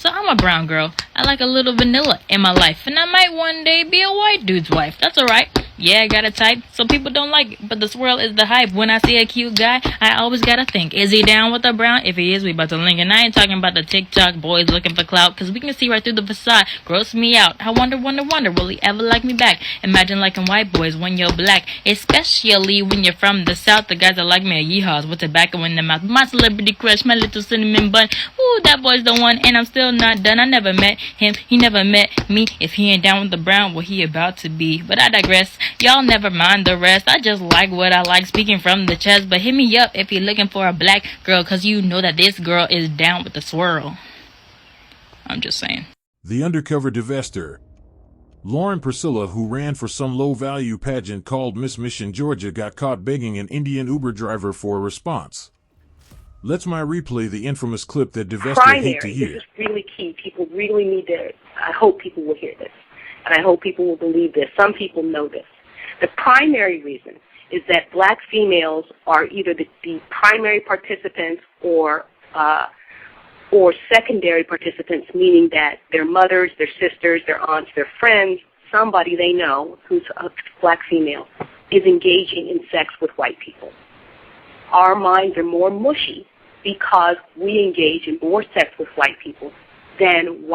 So I'm a brown girl. I like a little vanilla in my life, and I might one day be a white dude's wife. That's alright. Yeah, I got a type. Some people don't like it, but the swirl is the hype. When I see a cute guy, I always gotta think, is he down with the brown? If he is, we about to link. And I ain't talking about the TikTok boys looking for clout, cause we can see right through the facade. Gross me out. I wonder, will he ever like me back? Imagine liking white boys when you're black, especially when you're from the south. The guys that like me are yeehaws with tobacco in their mouth. My celebrity crush, my little cinnamon bun. Ooh, that boy's the one, and I'm still not done. I never met him, he never met me. If he ain't down with the brown, what he about to be? But I digress. Y'all never mind the rest. I just like what I like, speaking from the chest. But hit me up if you're looking for a black girl, cause you know that this girl is down with the swirl. I'm just saying. The Undercover Divestor. Lauren Priscilla, who ran for some low-value pageant called Miss Mission Georgia, got caught begging an Indian Uber driver for a response. Let's replay the infamous clip that Divestor hate to hear. This is really key. People really need to, I hope people will hear this. And I hope people will believe this. Some people know this. The primary reason is that black females are either the primary participants or secondary participants, meaning that their mothers, their sisters, their aunts, their friends, somebody they know who's a black female is engaging in sex with white people. Our minds are more mushy because we engage in more sex with white people than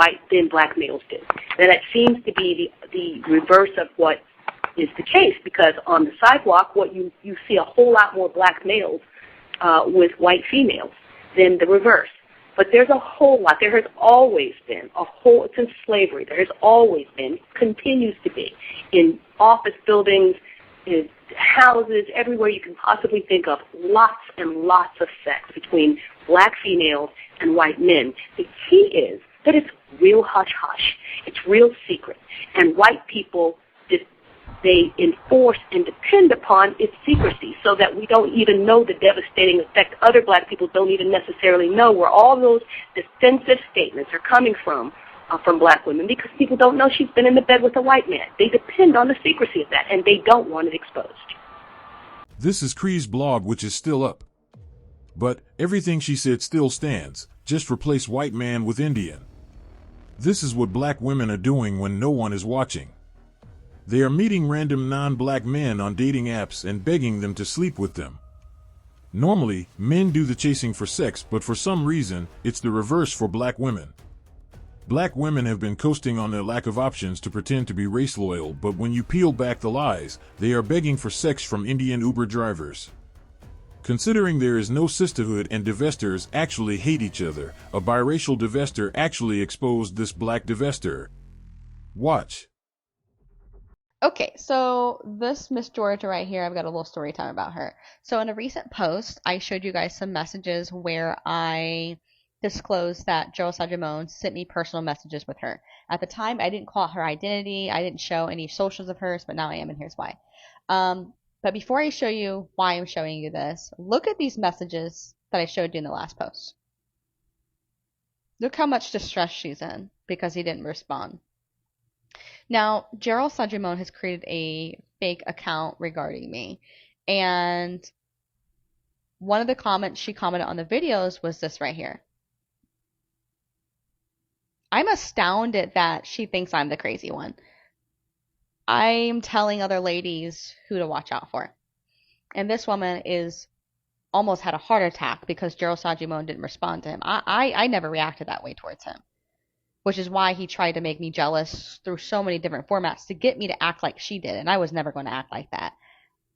black males do. Now that seems to be the reverse of what is the case, because on the sidewalk, what you see a whole lot more black males with white females than the reverse. But there's a whole lot. There has always been since slavery, there has always been, continues to be, in office buildings, in houses, everywhere you can possibly think of, lots and lots of sex between black females and white men. The key is that it's real hush-hush. It's real secret. And white people, they enforce and depend upon its secrecy so that we don't even know the devastating effect other black people don't even necessarily know, where all those defensive statements are coming from black women, because people don't know she's been in the bed with a white man. They depend on the secrecy of that, and they don't want it exposed. This is Cree's blog, which is still up. But everything she said still stands. Just replace white man with Indian. This is what black women are doing when no one is watching. They are meeting random non-black men on dating apps and begging them to sleep with them. Normally, men do the chasing for sex, but for some reason, it's the reverse for black women. Black women have been coasting on their lack of options to pretend to be race loyal, but when you peel back the lies, they are begging for sex from Indian Uber drivers. Considering there is no sisterhood and divestors actually hate each other, a biracial divestor actually exposed this black divestor. Watch. Okay, so this Miss Georgia right here, I've got a little story time about her. So in a recent post, I showed you guys some messages where I disclosed that Gerald Sajimone sent me personal messages with her. At the time, I didn't call out her identity. I didn't show any socials of hers, but now I am, and here's why. But before I show you why I'm showing you this, look at these messages that I showed you in the last post. Look how much distress she's in because he didn't respond. Now, Gerald Sajimone has created a fake account regarding me, and one of the comments she commented on the videos was this right here. I'm astounded that she thinks I'm the crazy one. I'm telling other ladies who to watch out for. And this woman almost had a heart attack because Gerald Sajimone didn't respond to him. I never reacted that way towards him, which is why he tried to make me jealous through so many different formats to get me to act like she did, and I was never going to act like that.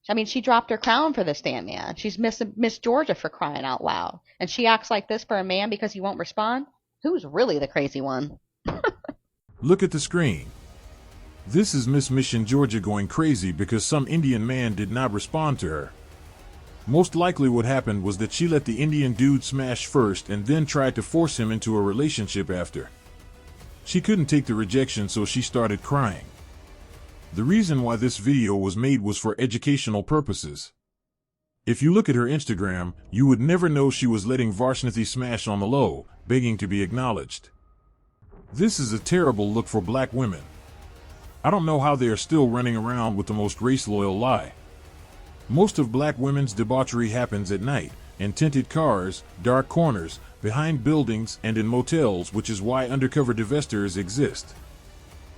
I mean, she dropped her crown for this damn man. She's Miss Georgia, for crying out loud. And she acts like this for a man because he won't respond? Who's really the crazy one? Look at the screen. This is Miss Mission Georgia going crazy because some Indian man did not respond to her. Most likely what happened was that she let the Indian dude smash first and then tried to force him into a relationship after. She couldn't take the rejection, so she started crying. The reason why this video was made was for educational purposes. If you look at her Instagram, you would never know she was letting Varshnati smash on the low, begging to be acknowledged. This is a terrible look for black women. I don't know how they are still running around with the most race-loyal lie. Most of black women's debauchery happens at night, in tinted cars, dark corners, behind buildings, and in motels, which is why undercover divestors exist.